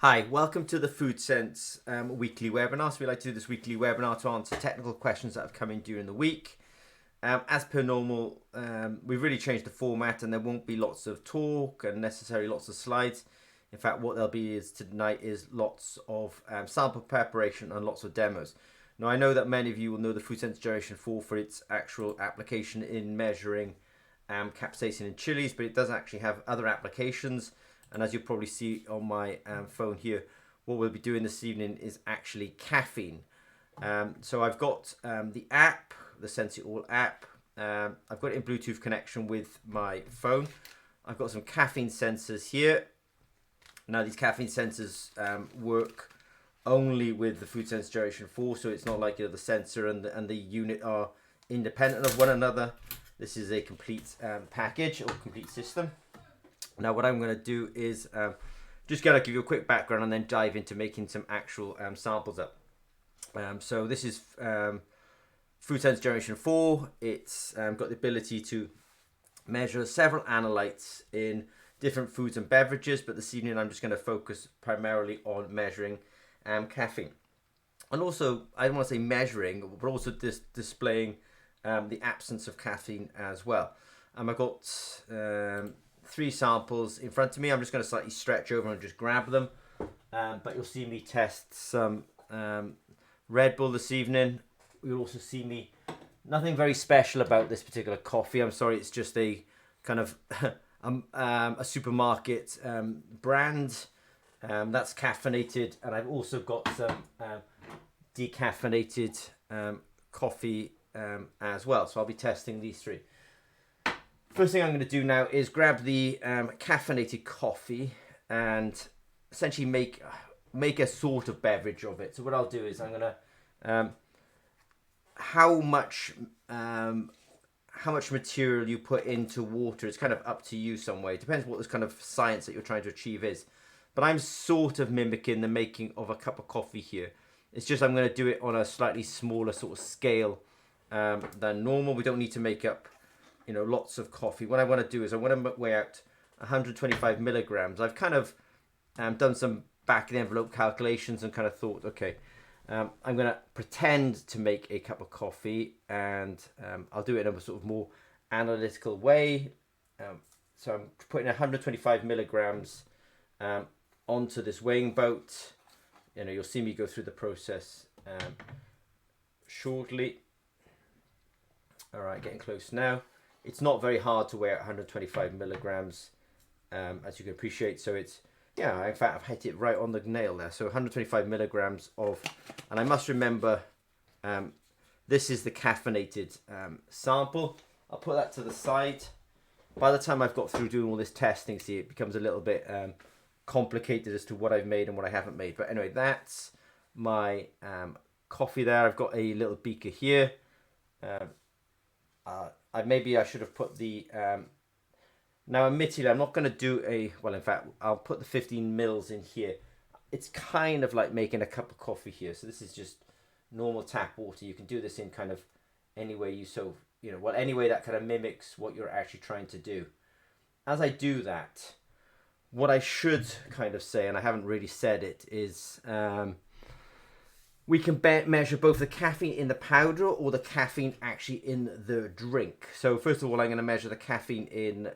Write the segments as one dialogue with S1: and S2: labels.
S1: Hi, welcome to the Food Sense weekly webinar. So we like to do this weekly webinar to answer technical questions that have come in during the week. As per normal, we've really changed the format and there won't be lots of talk and necessarily lots of slides. In fact, what there'll be is tonight is lots of sample preparation and lots of demos. Now, I know that many of you will know the Food Sense Generation 4 for its actual application in measuring capsaicin in chilies, but it does actually have other applications. And as you'll probably see on my phone here, what we'll be doing this evening is actually caffeine. So I've got the app, the Sense It All app. I've got it in Bluetooth connection with my phone. I've got some caffeine sensors here. Now these caffeine sensors work only with the Food Sense Generation 4, so it's not like the sensor and the unit are independent of one another. This is a complete package or complete system. Now what I'm going to do is just going to give you a quick background and then dive into making some actual samples up. So this is Food Sense Generation 4. It's got the ability to measure several analytes in different foods and beverages, but this evening I'm just going to focus primarily on measuring caffeine. And also, I don't want to say measuring, but also displaying the absence of caffeine as well. I've got 3 samples in front of me. I'm just going to slightly stretch over and just grab them. But you'll see me test some Red Bull this evening. You'll also see me, nothing very special about this particular coffee. I'm sorry, it's just a kind of a supermarket brand that's caffeinated. And I've also got some decaffeinated coffee as well. So I'll be testing these 3. First thing I'm going to do now is grab the caffeinated coffee and essentially make a sort of beverage of it. So what I'll do is I'm going to how much material you put into water is kind of up to you some way. It depends what this kind of science that you're trying to achieve is. But I'm sort of mimicking the making of a cup of coffee here. It's just I'm going to do it on a slightly smaller sort of scale than normal. We don't need to make up lots of coffee. What I want to do is I want to weigh out 125 milligrams. I've kind of done some back of the envelope calculations and kind of thought, okay, I'm going to pretend to make a cup of coffee and I'll do it in a sort of more analytical way. So I'm putting 125 milligrams onto this weighing boat. You'll see me go through the process shortly. All right, getting close now. It's not very hard to weigh out 125 milligrams, as you can appreciate. So it's, in fact, I've hit it right on the nail there. So 125 milligrams of, and I must remember, this is the caffeinated sample. I'll put that to the side. By the time I've got through doing all this testing, see, it becomes a little bit complicated as to what I've made and what I haven't made. But anyway, that's my coffee there. I've got a little beaker here. Maybe I should have put the now admittedly I'm not going to do in fact I'll put the 15 mils in here. It's kind of like making a cup of coffee here, so this is just normal tap water. You can do this in kind of any way any way that kind of mimics what you're actually trying to do. As I do that, what I should kind of say, and I haven't really said it, is we can measure both the caffeine in the powder or the caffeine actually in the drink. So first of all, I'm going to measure the caffeine in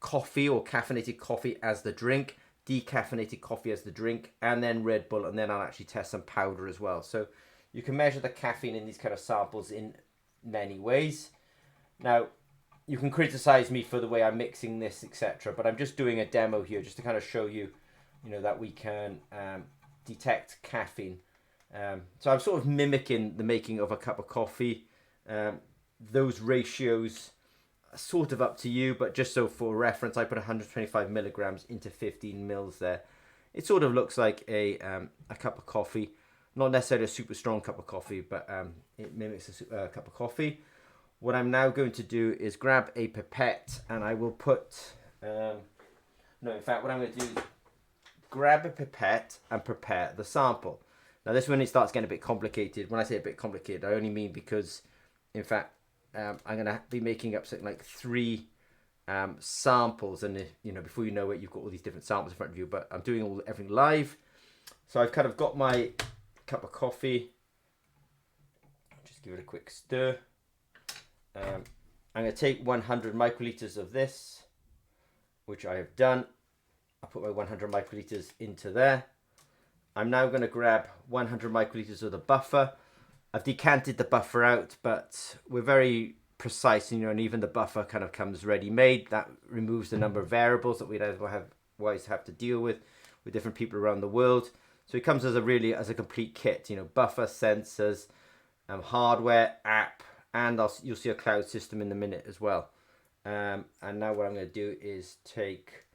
S1: coffee or caffeinated coffee as the drink, decaffeinated coffee as the drink, and then Red Bull, and then I'll actually test some powder as well. So you can measure the caffeine in these kind of samples in many ways. Now, you can criticize me for the way I'm mixing this, etc., but I'm just doing a demo here just to kind of show you, that we can detect caffeine. So I'm sort of mimicking the making of a cup of coffee. Those ratios are sort of up to you, but just so for reference, I put 125 milligrams into 15 mils there. It sort of looks like a cup of coffee, not necessarily a super strong cup of coffee, but it mimics a cup of coffee. What I'm now going to do is grab a pipette and I will put, what I'm going to do is grab a pipette and prepare the sample. Now this when it starts getting a bit complicated. When I say a bit complicated, I only mean because, in fact, I'm going to be making up something like 3 samples, and before you know it, you've got all these different samples in front of you. But I'm doing everything live, so I've kind of got my cup of coffee. Just give it a quick stir. I'm going to take 100 microliters of this, which I have done. I put my 100 microliters into there. I'm now going to grab 100 microliters of the buffer. I've decanted the buffer out, but we're very precise, and even the buffer kind of comes ready-made. That removes the number of variables that we'd otherwise have to deal with different people around the world. So it comes as a complete kit, buffer, sensors, hardware, app, and you'll see a cloud system in a minute as well. And now what I'm going to do is take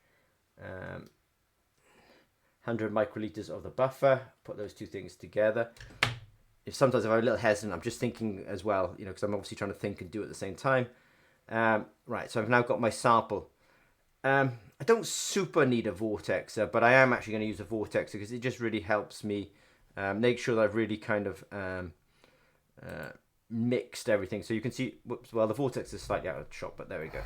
S1: 100 microliters of the buffer, put those two things together. Sometimes if I'm a little hesitant, I'm just thinking as well, because I'm obviously trying to think and do it at the same time. Right, so I've now got my sample. I don't super need a vortexer, but I am actually going to use a vortexer because it just really helps me make sure that I've really kind of mixed everything. So you can see, well, the vortex is slightly out of shot, but there we go.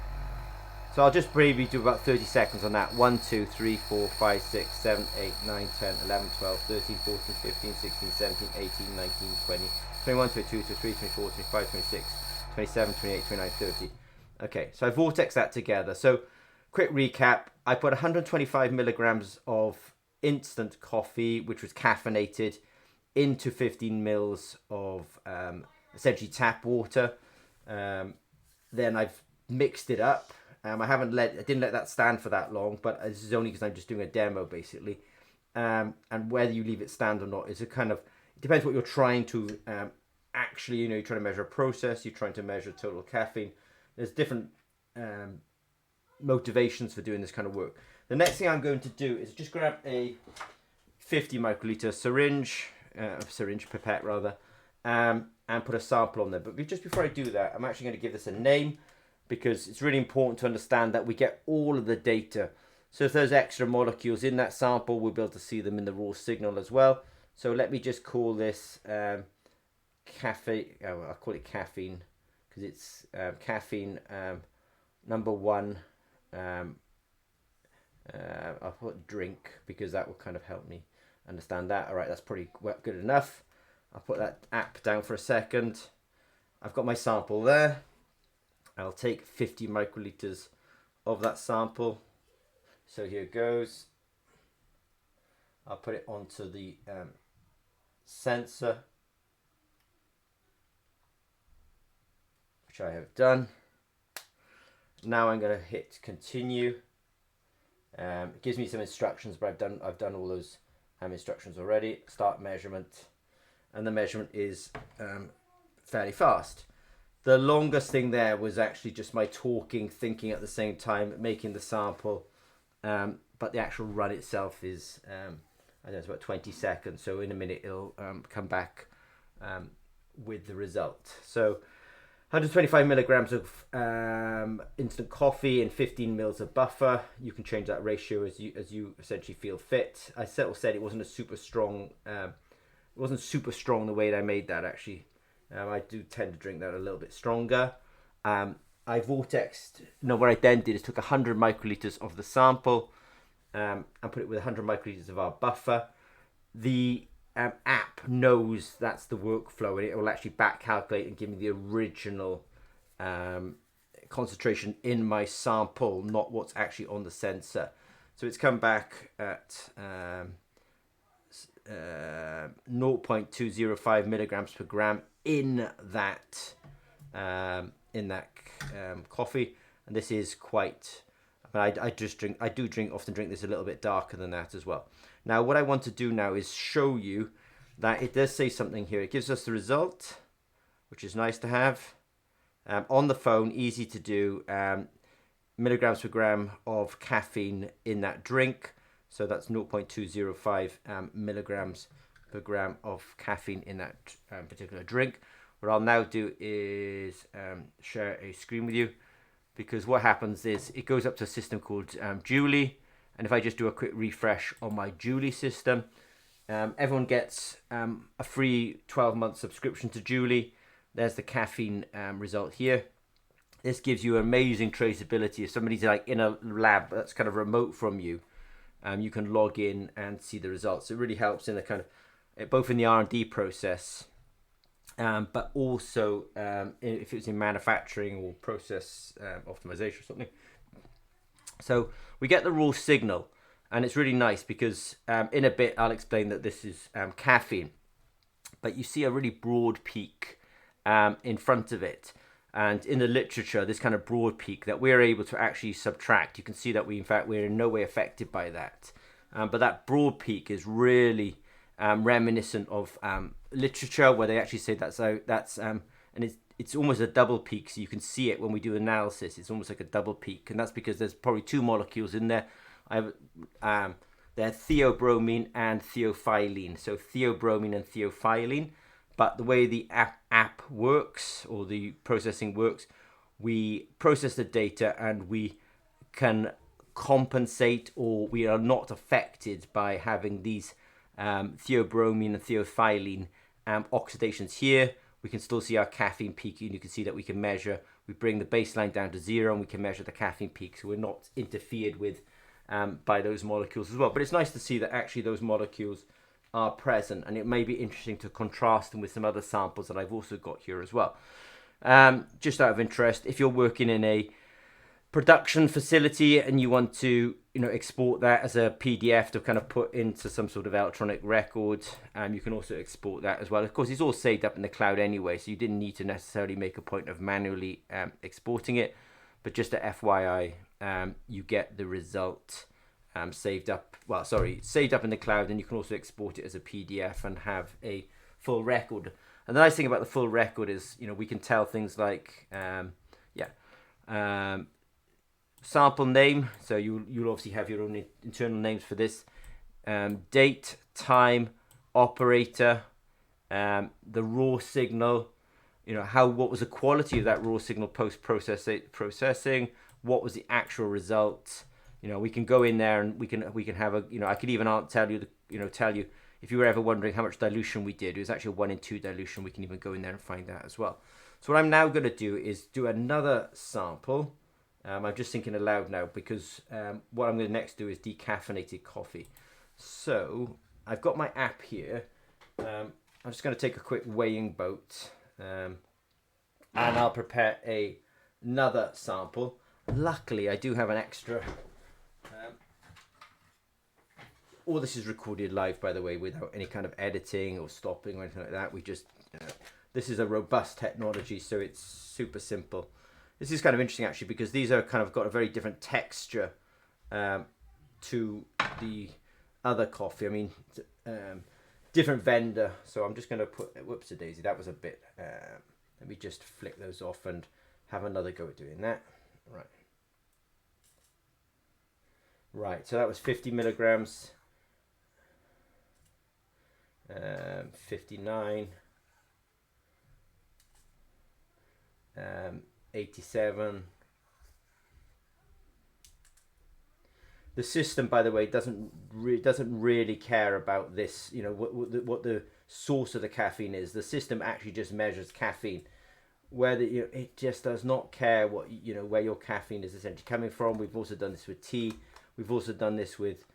S1: So I'll just briefly do about 30 seconds on that. 1, 2, 3, 4, 5, 6, 7, 8, 9, 10, 11, 12, 13, 14, 15, 16, 17, 18, 19, 20, 21, 22, 23, 24, 25, 26, 27, 28, 29, 30. Okay, so I vortex that together. So quick recap, I put 125 milligrams of instant coffee, which was caffeinated, into 15 mils of essentially tap water. Then I've mixed it up. I didn't let that stand for that long, but this is only because I'm just doing a demo basically. And whether you leave it stand or not it depends what you're trying to actually, you're trying to measure a process, you're trying to measure total caffeine. There's different motivations for doing this kind of work. The next thing I'm going to do is just grab a 50 microliter syringe pipette rather, and put a sample on there. But just before I do that, I'm actually going to give this a name, because it's really important to understand that we get all of the data. So if there's extra molecules in that sample, we'll be able to see them in the raw signal as well. So let me just call this caffeine. I'll call it caffeine because it's caffeine number 1. I'll put drink because that will kind of help me understand that. All right, that's pretty good enough. I'll put that app down for a second. I've got my sample there. I'll take 50 microliters of that sample. So here goes. I'll put it onto the sensor, which I have done. Now I'm going to hit continue. It gives me some instructions, but I've done all those instructions already. Start measurement, and the measurement is fairly fast. The longest thing there was actually just my talking, thinking at the same time, making the sample. But the actual run itself is, I don't know, it's about 20 seconds. So in a minute, it'll come back with the result. So 125 milligrams of instant coffee and 15 mils of buffer. You can change that ratio as you essentially feel fit. I said it wasn't a super strong, it wasn't super strong the way that I made that actually. I do tend to drink that a little bit stronger. I vortexed. No, what I then did is took 100 microliters of the sample and put it with 100 microliters of our buffer. The app knows that's the workflow, and it will actually back calculate and give me the original concentration in my sample, not what's actually on the sensor. So it's come back at 0.205 milligrams per gram in that coffee, and this is quite. I often drink this a little bit darker than that as well. Now what I want to do now is show you that it does say something here. It gives us the result, which is nice to have on the phone, easy to do. Milligrams per gram of caffeine in that drink, so that's 0.205 milligrams per gram of caffeine in that particular drink. What I'll now do is share a screen with you, because what happens is it goes up to a system called Julie, and if I just do a quick refresh on my Julie system, everyone gets a free 12-month subscription to Julie. There's the caffeine result here. this gives you amazing traceability. If somebody's like in a lab that's kind of remote from you, you can log in and see the results. It really helps in the kind of both in the R&D process, but also if it's in manufacturing or process optimization or something. So we get the raw signal, and it's really nice because in a bit I'll explain that this is caffeine, but you see a really broad peak in front of it. And in the literature, this kind of broad peak that we're able to actually subtract, you can see that we're in no way affected by that. But that broad peak is really reminiscent of literature where they actually say and it's almost a double peak. So you can see it when we do analysis. It's almost like a double peak, and that's because there's probably two molecules in there. They're theobromine and theophylline. So theobromine and theophylline. But the way the app works, or the processing works, we process the data and we can compensate, or we are not affected by having these theobromine and theophylline oxidations here. We can still see our caffeine peak, and you can see that we can measure. We bring the baseline down to 0, and we can measure the caffeine peak, so we're not interfered with by those molecules as well. But it's nice to see that actually those molecules are present, and it may be interesting to contrast them with some other samples that I've also got here as well. Just out of interest, if you're working in a production facility and you want to export that as a PDF to kind of put into some sort of electronic record, you can also export that as well. Of course, it's all saved up in the cloud anyway, so you didn't need to necessarily make a point of manually exporting it, but just a FYI, you get the result saved up in the cloud, and you can also export it as a PDF and have a full record. And the nice thing about the full record is, we can tell things like, sample name. So you'll obviously have your own internal names for this. Date, time, operator, the raw signal. What was the quality of that raw signal post processing? What was the actual result? We can go in there and we can have I could even tell you if you were ever wondering how much dilution we did. It was actually a 1-in-2 dilution. We can even go in there and find that as well. So what I'm now going to do is do another sample. I'm just thinking aloud now because what I'm going to next do is decaffeinated coffee. So I've got my app here. I'm just going to take a quick weighing boat, and I'll prepare another sample. Luckily, I do have an extra. All this is recorded live, by the way, without any kind of editing or stopping or anything like that. We just, this is a robust technology, so it's super simple. This is kind of interesting actually, because these are kind of got a very different texture to the other coffee. I mean, different vendor. So I'm just going to put, whoops-a-daisy, that was a bit, let me just flick those off and have another go at doing that. Right, so that was 50 milligrams. 59, 87. The system, by the way, doesn't really care about this. What the source of the caffeine is. The system actually just measures caffeine. It just does not care what where your caffeine is essentially coming from. We've also done this with tea. We've also done this with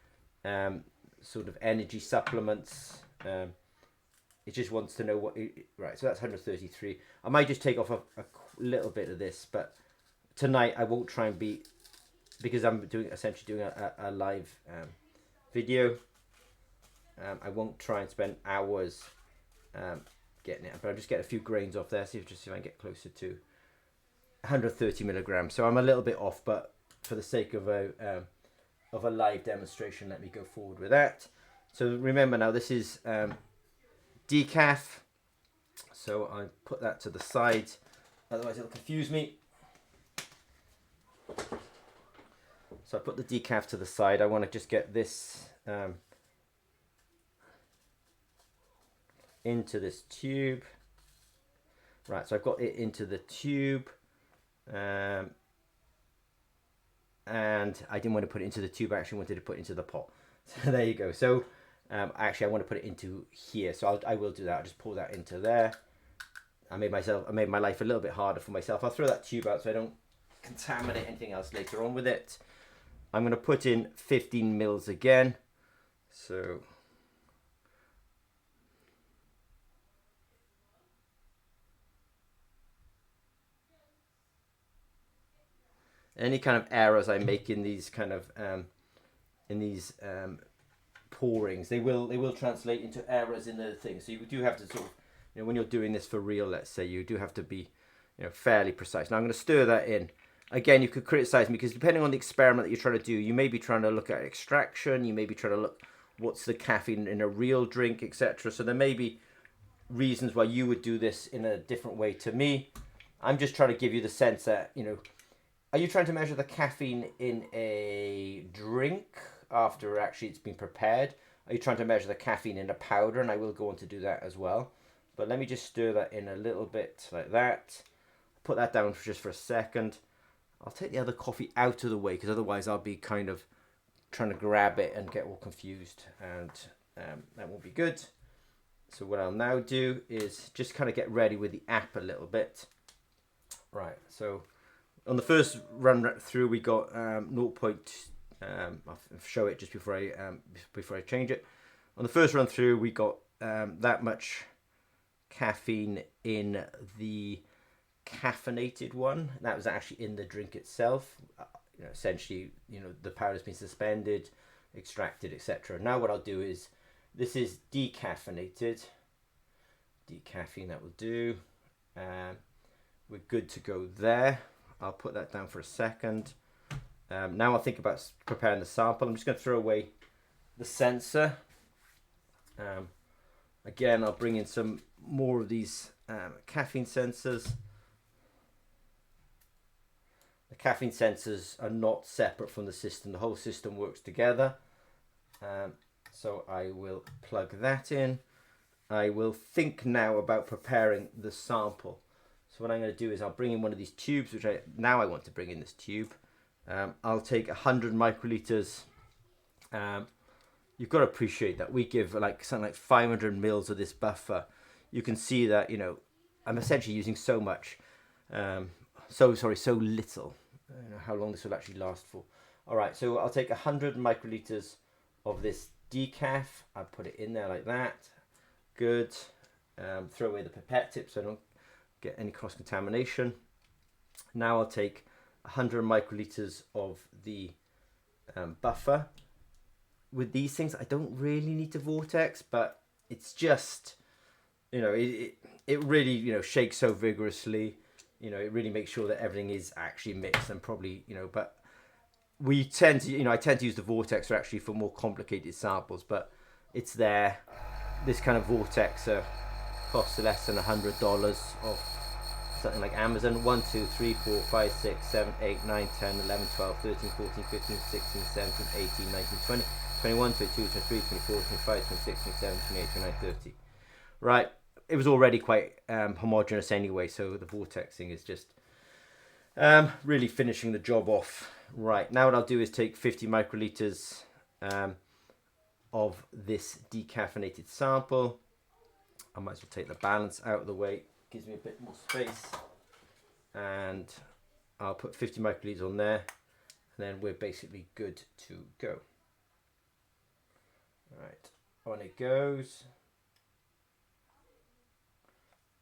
S1: sort of energy supplements. It just wants to know right, so that's 133. I might just take off a little bit of this, but tonight I won't try and be, because I'm essentially doing a live video. I won't try and spend hours getting it, but I'll just get a few grains off there, see if I can get closer to 130 milligrams. So I'm a little bit off, but for the sake of a live demonstration, let me go forward with that. So remember now, this is decaf, so I put that to the side, otherwise it'll confuse me. So I put the decaf to the side. I want to just get this into this tube. Right, so I've got it into the tube, and I didn't want to put it into the tube, I actually wanted to put it into the pot. So there you go. So actually I want to put it into here, so I will do that. I'll just pour that into there. I made my life a little bit harder for myself. I'll throw that tube out so I don't contaminate anything else later on with it. I'm going to put in 15 mils again. So any kind of errors I make in these kind of pourings, they will translate into errors in the thing. So you do have to sort of, when you're doing this for real, let's say, you do have to be, fairly precise. Now I'm going to stir that in. Again, you could criticize me because depending on the experiment that you're trying to do, you may be trying to look at extraction, you may be trying to look what's the caffeine in a real drink, etc. So there may be reasons why you would do this in a different way to me. I'm just trying to give you the sense that, are you trying to measure the caffeine in a drink after actually it's been prepared? Are you trying to measure the caffeine in a powder? And I will go on to do that as well. But let me just stir that in a little bit like that. Put that down just for a second. I'll take the other coffee out of the way because otherwise I'll be kind of trying to grab it and get all confused, and that won't be good. So what I'll now do is just kind of get ready with the app a little bit. Right, so on the first run through we got 0. I'll show it just before I change it. On the first run through we got that much caffeine in the caffeinated one. That was actually in the drink itself. Essentially, the powder's been suspended, extracted, etc. Now what I'll do is, this is decaffeinated. Decaffeine, that will do. We're good to go there. I'll put that down for a second. Now I'll think about preparing the sample. I'm just going to throw away the sensor. Again, I'll bring in some more of these caffeine sensors. The caffeine sensors are not separate from the system. The whole system works together. So I will plug that in. I will think now about preparing the sample. So what I'm going to do is I'll bring in one of these tubes, which I want to bring in this tube. I'll take 100 microliters. You've got to appreciate that we give something like 500 mils of this buffer. You can see that, I'm essentially using so much. So little. I don't know how long this will actually last for. All right, so I'll take 100 microliters of this decaf. I'll put it in there like that. Good. Throw away the pipette tip so I don't get any cross-contamination. Now I'll take 100 microliters of the buffer. With these things, I don't really need to vortex, but it's just, it really, shakes so vigorously. It really makes sure that everything is actually mixed, and probably, but we tend to, I tend to use the vortexer actually for more complicated samples, but it's there. This kind of vortexer costs less than $100 off something like Amazon. 1, 2, 3, 4, 5, 6, 7, 8, 9, 10, 11, 12, 13, 14, 15, 16, 17, 18, 19, 20, 21, 22, 23, 24, 25, 26, 27, 28, 29, 30. Right. It was already quite homogeneous anyway, so the vortexing is just really finishing the job off. Right, now what I'll do is take 50 microliters of this decaffeinated sample. I might as well take the balance out of the way, gives me a bit more space. And I'll put 50 microliters on there, and then we're basically good to go. Right, on it goes.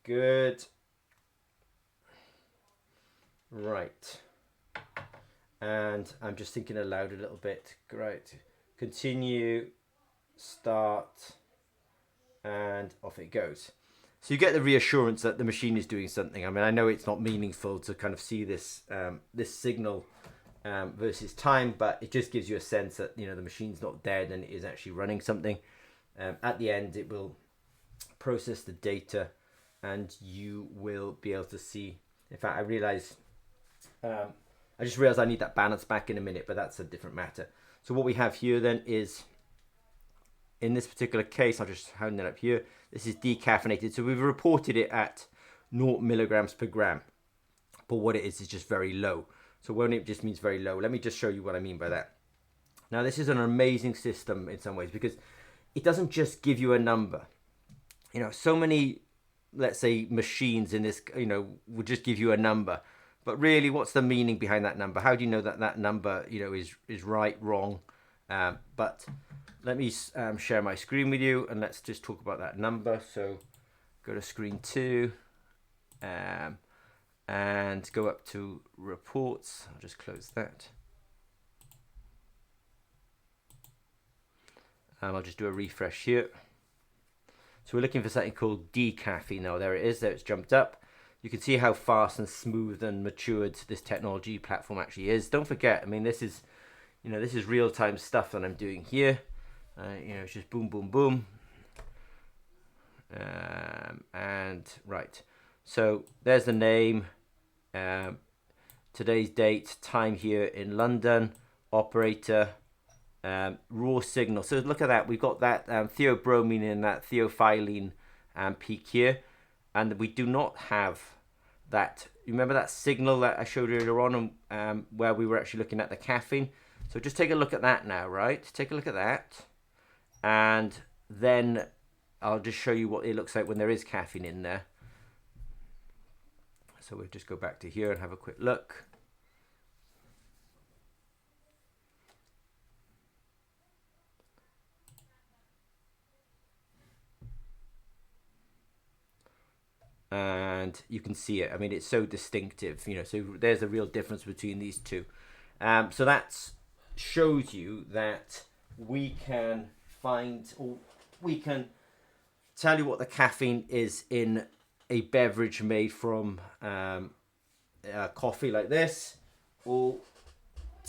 S1: Good. Right. And I'm just thinking aloud a little bit. Great. Continue. Start. And off it goes. So you get the reassurance that the machine is doing something. I mean, I know it's not meaningful to kind of see this this signal versus time, but it just gives you a sense that, the machine's not dead and it is actually running something. At the end, it will process the data, and you will be able to see. In fact, I just realized I need that balance back in a minute, but that's a different matter. So what we have here then is, in this particular case, I'll just hand it up here. This is decaffeinated. So we've reported it at 0 milligrams per gram. But what it is just very low. So when it just means very low, let me just show you what I mean by that. Now, this is an amazing system in some ways because it doesn't just give you a number. So many let's say, machines in this, would just give you a number. But really, what's the meaning behind that number? How do you know that that number, is right, wrong? But let me share my screen with you, and let's just talk about that number. So go to screen 2, and go up to reports. I'll just close that. I'll just do a refresh here. So we're looking for something called decaffeine. Now there it is. There it's jumped up. You can see how fast and smooth and matured this technology platform actually is. Don't forget, I mean, this is real-time stuff that I'm doing here. It's just boom, boom, boom. And right. So there's the name, today's date, time here in London, operator, raw signal. So look at that. We've got that theobromine and that theophylline peak here. And we do not have that. You remember that signal that I showed earlier on, where we were actually looking at the caffeine? So just take a look at that now, right? Take a look at that. And then I'll just show you what it looks like when there is caffeine in there. So we'll just go back to here and have a quick look. And you can see it. I mean, it's so distinctive, so there's a real difference between these two. So that shows you that we can find, or we can tell you what the caffeine is in a beverage made from coffee like this, or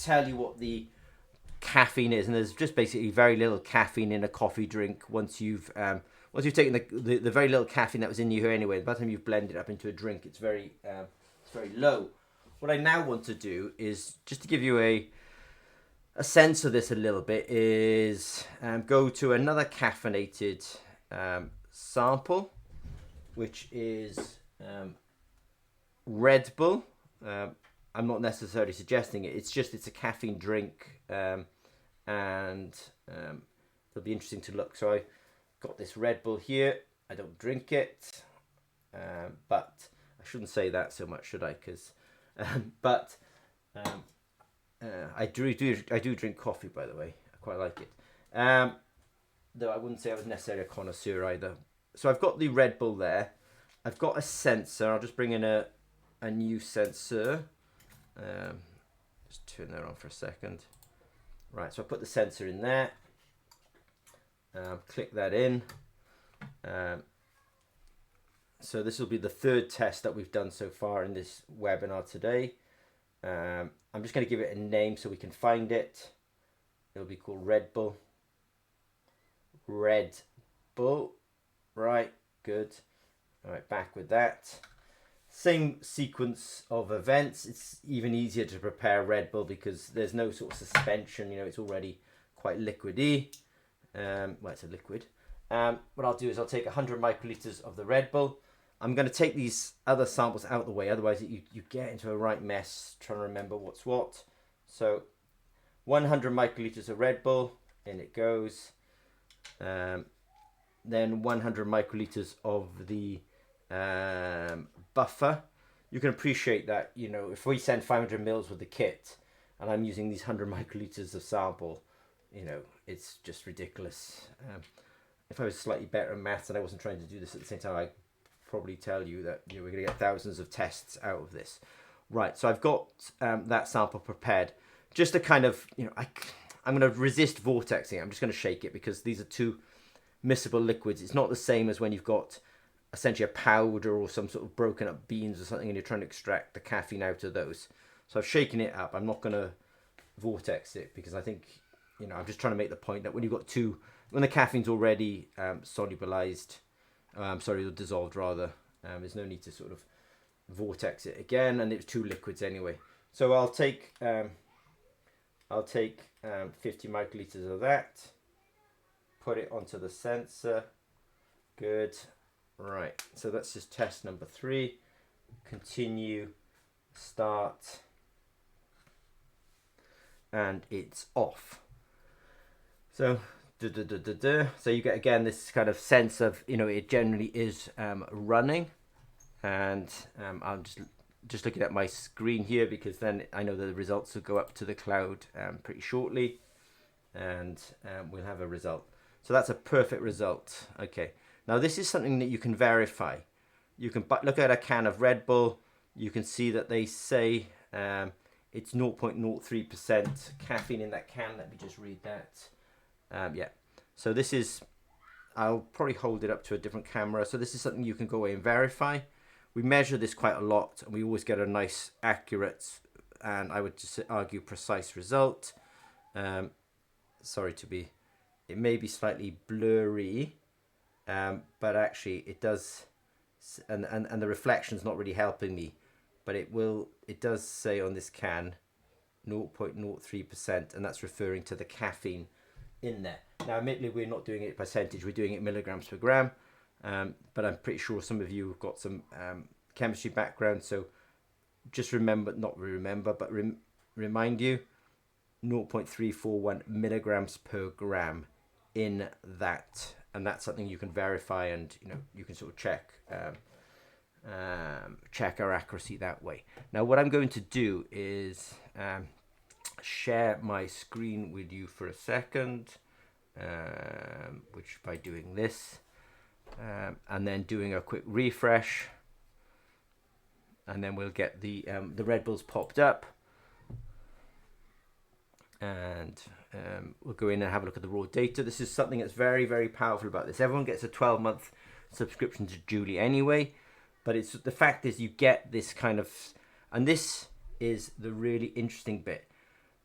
S1: tell you what the caffeine is. And there's just basically very little caffeine in a coffee drink once you've taken the very little caffeine that was in you here anyway. By the time you've blended it up into a drink, it's very low. What I now want to do is just to give you a sense of this a little bit, is go to another caffeinated sample, which is Red Bull. I'm not necessarily suggesting it. It's a caffeine drink, and it'll be interesting to look. So I got this Red Bull here. I don't drink it, but I shouldn't say that so much, should I? Because, I do drink coffee, by the way. I quite like it. Though I wouldn't say I was necessarily a connoisseur either. So I've got the Red Bull there. I've got a sensor. I'll just bring in a new sensor. Just turn that on for a second. Right, so I put the sensor in there. Click that in. So this will be the third test that we've done so far in this webinar today. I'm just going to give it a name so we can find it. It'll be called Red Bull. Red Bull. Right, good. All right, back with that. Same sequence of events. It's even easier to prepare Red Bull because there's no sort of suspension. It's already quite liquidy. Well, it's a liquid. What I'll do is I'll take 100 microliters of the Red Bull. I'm going to take these other samples out of the way, otherwise you get into a right mess trying to remember what's what. So 100 microliters of Red Bull, in it goes. Then 100 microliters of the buffer. You can appreciate that, if we send 500 mils with the kit and I'm using these 100 microliters of sample, it's just ridiculous. If I was slightly better at maths and I wasn't trying to do this at the same time, I'd probably tell you that we're going to get thousands of tests out of this. Right, so I've got that sample prepared. Just to kind of, I'm going to resist vortexing. I'm just going to shake it because these are two miscible liquids. It's not the same as when you've got essentially a powder or some sort of broken up beans or something and you're trying to extract the caffeine out of those. So I've shaken it up. I'm not going to vortex it because I think, I'm just trying to make the point that when you've got when the caffeine's already solubilized, dissolved rather, there's no need to sort of vortex it again, and it's two liquids anyway. So I'll take 50 microliters of that, put it onto the sensor. Good. Right, so that's just test number 3. Continue, start, and it's off. So So you get again this kind of sense of, it generally is running, and I'm just looking at my screen here because then I know that the results will go up to the cloud pretty shortly, and we'll have a result. So that's a perfect result. Okay, now this is something that you can verify. You can look at a can of Red Bull. You can see that they say it's 0.03% caffeine in that can. Let me just read that. Yeah, so this is, I'll probably hold it up to a different camera. So this is something you can go away and verify. We measure this quite a lot, and we always get a nice, accurate, and I would just argue precise result. Sorry to be, it may be slightly blurry, but actually it does, and the reflection's not really helping me, but it does say on this can 0.03%, and that's referring to the caffeine in there. Now, admittedly, we're not doing it percentage, we're doing it milligrams per gram, but I'm pretty sure some of you have got some chemistry background, so just remember, remind you, 0.341 milligrams per gram in that, and that's something you can verify, and you can sort of check our accuracy that way. Now, what I'm going to do is share my screen with you for a second, which by doing this, and then doing a quick refresh, and then we'll get the Red Bulls popped up, and we'll go in and have a look at the raw data. This is something that's very, very powerful about this. Everyone gets a 12-month subscription to Julie anyway, but it's the fact is you get this kind of, and this is the really interesting bit,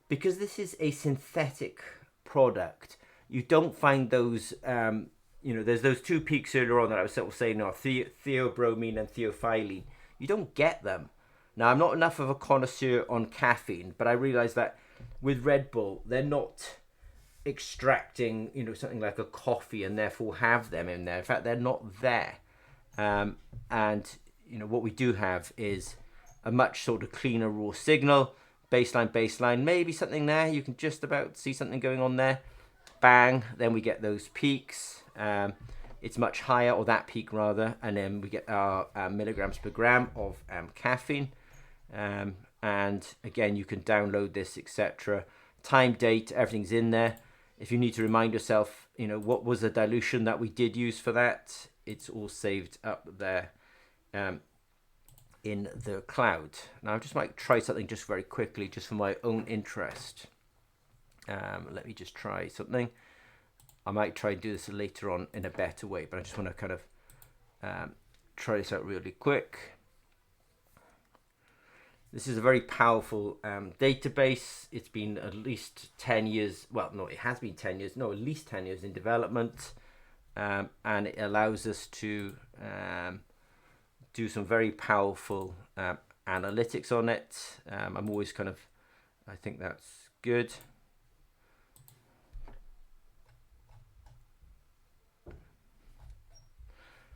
S1: because this is a synthetic product. You don't find those, there's those two peaks earlier on that I was sort of saying, theobromine and theophylline. You don't get them. Now, I'm not enough of a connoisseur on caffeine, but I realize that with Red Bull, they're not extracting, something like a coffee and therefore have them in there. In fact, they're not there. And, what we do have is a much sort of cleaner raw signal, baseline, maybe something there. You can just about see something going on there. Bang, then we get those peaks. It's much higher, or that peak rather, and then we get our milligrams per gram of caffeine. And again, you can download this, etc. Time, date, everything's in there. If you need to remind yourself, what was the dilution that we did use for that, it's all saved up there in the cloud. Now, I just might try something just very quickly, just for my own interest. Let me just try something. I might try and do this later on in a better way, but I just want to kind of try this out really quick. This is a very powerful database. It's been at least 10 years. Well, no, it has been 10 years. No, at least 10 years in development. And it allows us to do some very powerful analytics on it. I'm always I think that's good.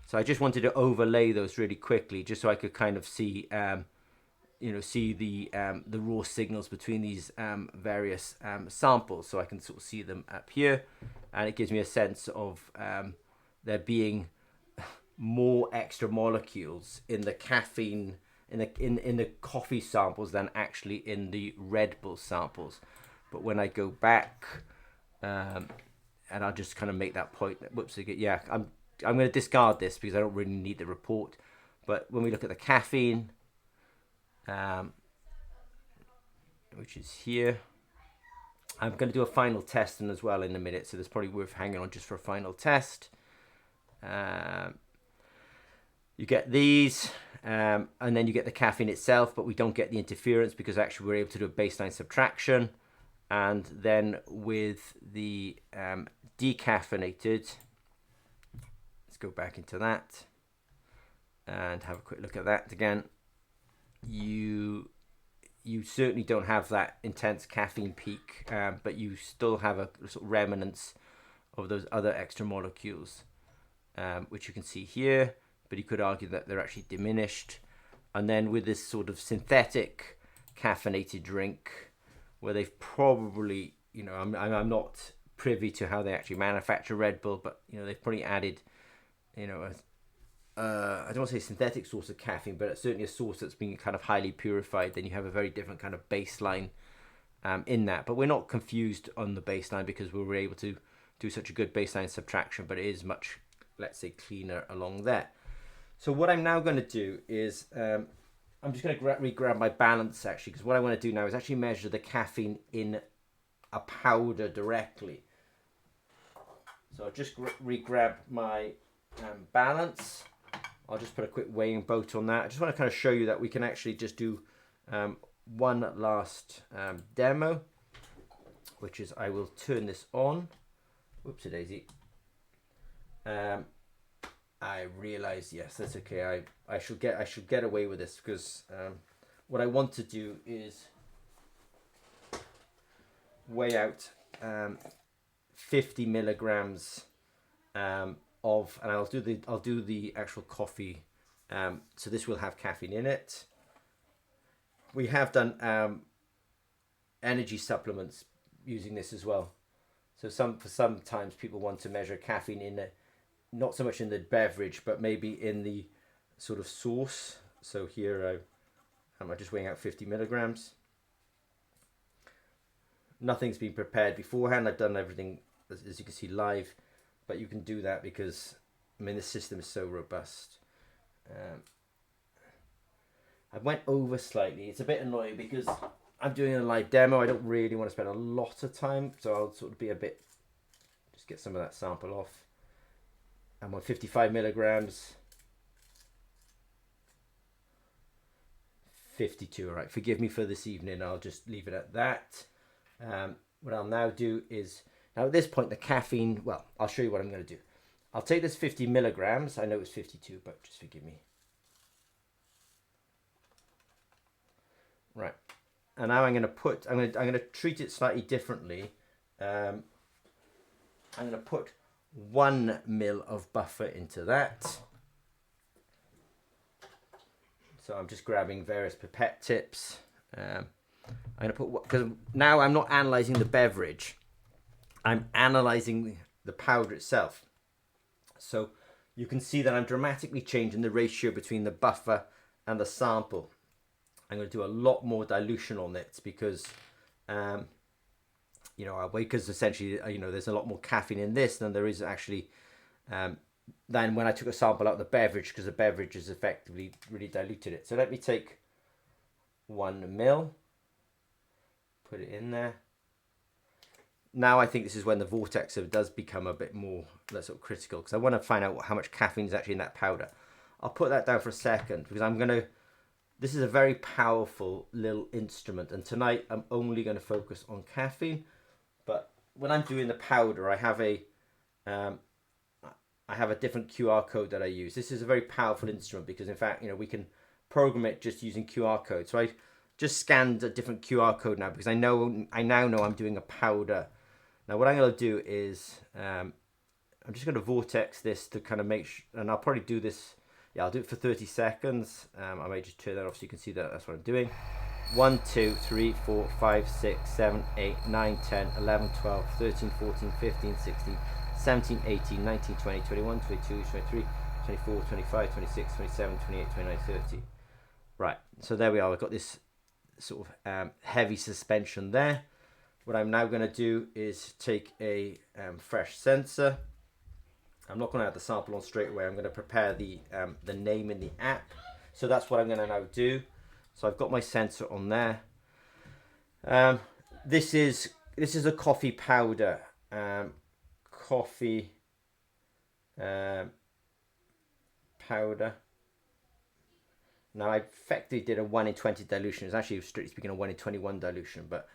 S1: So I just wanted to overlay those really quickly, just so I could kind of see see the raw signals between these various samples, so I can sort of see them up here, and it gives me a sense of there being more extra molecules in the caffeine in the coffee samples than actually in the Red Bull samples. But when I go back, and I'll just kind of make that point. Whoops, yeah, I'm going to discard this because I don't really need the report. But when we look at the caffeine, which is here, I'm going to do a final test as well in a minute, so there's probably worth hanging on just for a final test. You get these, and then you get the caffeine itself, but we don't get the interference because actually we're able to do a baseline subtraction. And then with the decaffeinated, let's go back into that and have a quick look at that again. You certainly don't have that intense caffeine peak, but you still have a sort of remnants of those other extra molecules, which you can see here, but you could argue that they're actually diminished. And then with this sort of synthetic caffeinated drink, where they've probably, I'm not privy to how they actually manufacture Red Bull, but you know, they've probably added, you know, I don't want to say synthetic source of caffeine, but it's certainly a source that's been kind of highly purified. Then you have a very different kind of baseline in that. But we're not confused on the baseline because we were able to do such a good baseline subtraction, but it is much, let's say, cleaner along there. So what I'm now going to do is I'm just going to re-grab my balance actually, because what I want to do now is actually measure the caffeine in a powder directly. So I'll just re-grab my balance. I'll just put a quick weighing boat on that. I just want to kind of show you that we can actually just do one last demo, which is I will turn this on. Whoopsie daisy. I realize, yes, that's okay. I should get away with this because what I want to do is weigh out 50 milligrams of, and I'll do the actual coffee. So this will have caffeine in it. We have done energy supplements using this as well. So sometimes people want to measure caffeine in not so much in the beverage, but maybe in the sort of source. So here I'm just weighing out 50 milligrams. Nothing's been prepared beforehand. I've done everything, as you can see, live, but you can do that because, I mean, the system is so robust. I went over slightly. It's a bit annoying because I'm doing a live demo. I don't really want to spend a lot of time, so I'll sort of be a bit, just get some of that sample off. I'm on 55 milligrams. 52, all right. Forgive me for this evening. I'll just leave it at that. What I'll now do is, now at this point, the caffeine, well, I'll show you what I'm going to do. I'll take this 50 milligrams. I know it's 52, but just forgive me. Right. And now I'm going to treat it slightly differently. I'm going to put 1 ml of buffer into that. So I'm just grabbing various pipette tips. I'm going to put, because now I'm not analyzing the beverage, I'm analyzing the powder itself. So you can see that I'm dramatically changing the ratio between the buffer and the sample. I'm going to do a lot more dilution on it because, you know, because essentially, you know, there's a lot more caffeine in this than there is actually than when I took a sample out of the beverage, because the beverage has effectively really diluted it. So let me take 1 ml, put it in there. Now I think this is when the vortex does become a bit more sort of critical, because I want to find out how much caffeine is actually in that powder. I'll put that down for a second because this is a very powerful little instrument, and tonight I'm only going to focus on caffeine. But when I'm doing the powder, I have a different QR code that I use. This is a very powerful instrument because, in fact, you know, we can program it just using QR code. So I just scanned a different QR code now because I now know I'm doing a powder. Now what I'm going to do is I'm just going to vortex this to kind of make sure, and I'll probably do this. Yeah, I'll do it for 30 seconds. I may just turn that off so you can see that that's what I'm doing. 1, 2, 3, 4, 5, 6, 7, 8, 9, 10, 11, 12, 13, 14, 15, 16, 17, 18, 19, 20, 21, 22, 23, 24, 25, 26, 27, 28, 29, 30. Right, so there we are. I've got this sort of heavy suspension there. What I'm now going to do is take a fresh sensor. I'm not going to add the sample on straight away. I'm going to prepare the name in the app. So that's what I'm going to now do. So I've got my sensor on there. This is a coffee powder. Coffee powder. Now I effectively did a 1 in 20 dilution. It's actually, strictly speaking, a 1 in 21 dilution. But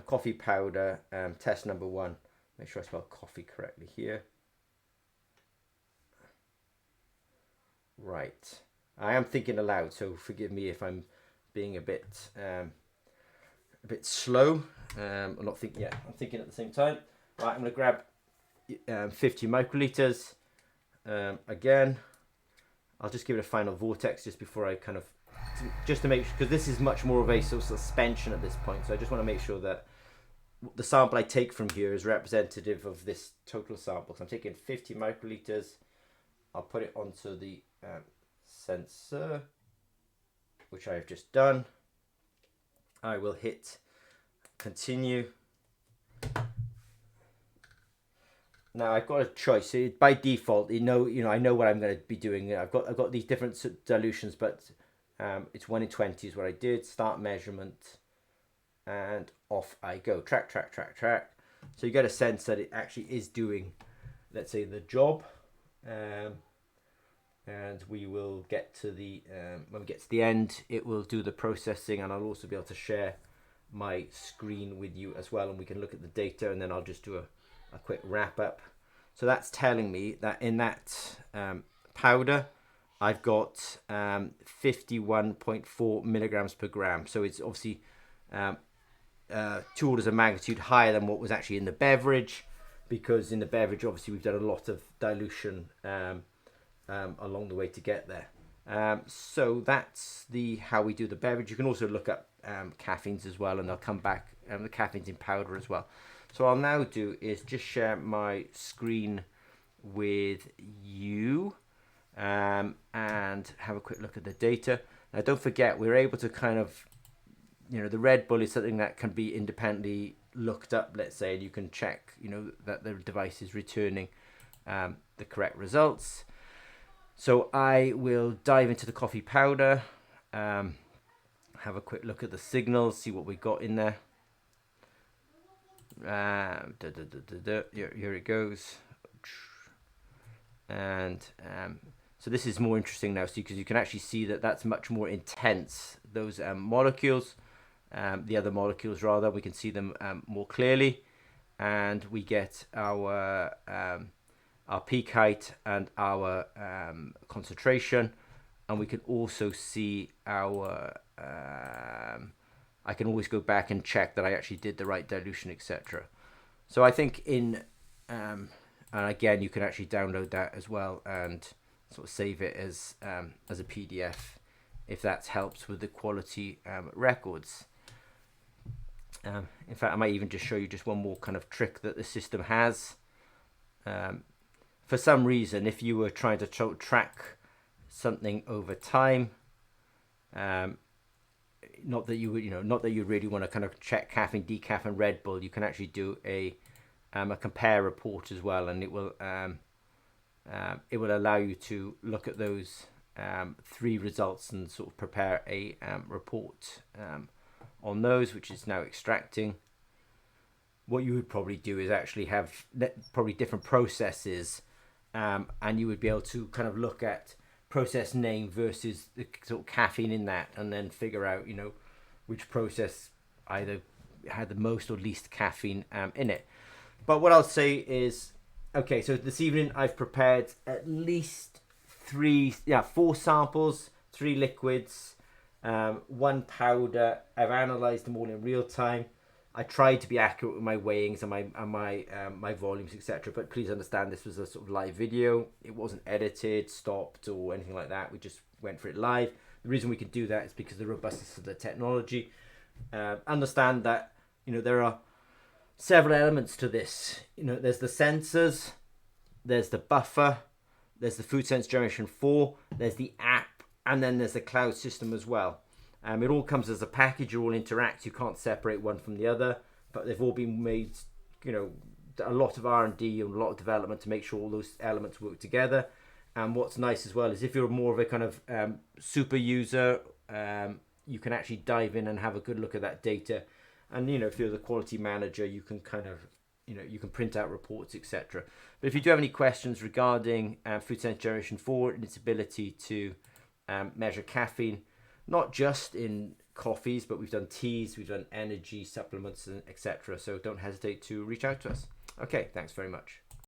S1: coffee powder, test number 1. Make sure I spell coffee correctly here. Right. I am thinking aloud, so forgive me if I'm being a bit slow. I'm not thinking. Yeah, I'm thinking at the same time. Right, I'm going to grab 50 microliters. Again, I'll just give it a final vortex just before I kind of, just to make sure, because this is much more of a sort of suspension at this point. So I just want to make sure that the sample I take from here is representative of this total sample. So I'm taking 50 microliters. I'll put it onto the sensor, which I have just done. I will hit continue. Now I've got a choice. By default, I know what I'm going to be doing. I've got these different dilutions, but it's 1 in 20 is what I did. Start measurement, and off I go. Track. So you get a sense that it actually is doing, let's say, the job. And we will get to the when we get to the end, it will do the processing, and I'll also be able to share my screen with you as well, and we can look at the data, and then I'll just do a quick wrap up. So that's telling me that in that powder I've got 51.4 milligrams per gram. So it's obviously 2 orders of magnitude higher than what was actually in the beverage, because in the beverage obviously we've done a lot of dilution along the way to get there. So that's how we do the beverage. You can also look up caffeines as well, and they'll come back, the caffeines in powder as well. So I'll now do is just share my screen with you and have a quick look at the data. Now don't forget, we're able to kind of, the Red Bull is something that can be independently looked up, let's say, and you can check, that the device is returning the correct results. So I will dive into the coffee powder, have a quick look at the signals, see what we got in there. Here it goes. And so this is more interesting now, because you can actually see that that's much more intense, those molecules, the other molecules rather, we can see them more clearly, and we get our peak height and our concentration, and we can also see our I can always go back and check that I actually did the right dilution, etc. So I think and again, you can actually download that as well and sort of save it as a PDF if that helps with the quality records. In fact, I might even just show you just one more kind of trick that the system has. For some reason, if you were trying to track something over time, not that you would, not that you really want to kind of check caffeine, decaf, and Red Bull, you can actually do a compare report as well, and it will allow you to look at those 3 results and sort of prepare a report on those, which is now extracting. What you would probably do is actually have probably different processes, and you would be able to kind of look at process name versus the sort of caffeine in that, and then figure out which process either had the most or least caffeine in it. But what I'll say is, okay, so this evening I've prepared at least 4 samples, 3 liquids, 1 powder. I've analyzed them all in real time. I tried to be accurate with my weighings and my volumes, etc. But please understand, this was a sort of live video. It wasn't edited, stopped, or anything like that. We just went for it live. The reason we could do that is because of the robustness of the technology. Understand that there are several elements to this. There's the sensors, there's the buffer, there's the Food Sense Generation 4, there's the app, and then there's the cloud system as well. It all comes as a package, you all interact, you can't separate one from the other, but they've all been made, a lot of R&D and a lot of development to make sure all those elements work together. And what's nice as well is if you're more of a kind of super user, you can actually dive in and have a good look at that data. And, if you're the quality manager, you can kind of, you can print out reports, etc. But if you do have any questions regarding Food Sense Generation 4 and its ability to measure caffeine, not just in coffees, but we've done teas, we've done energy supplements, etc. So don't hesitate to reach out to us. Okay, thanks very much.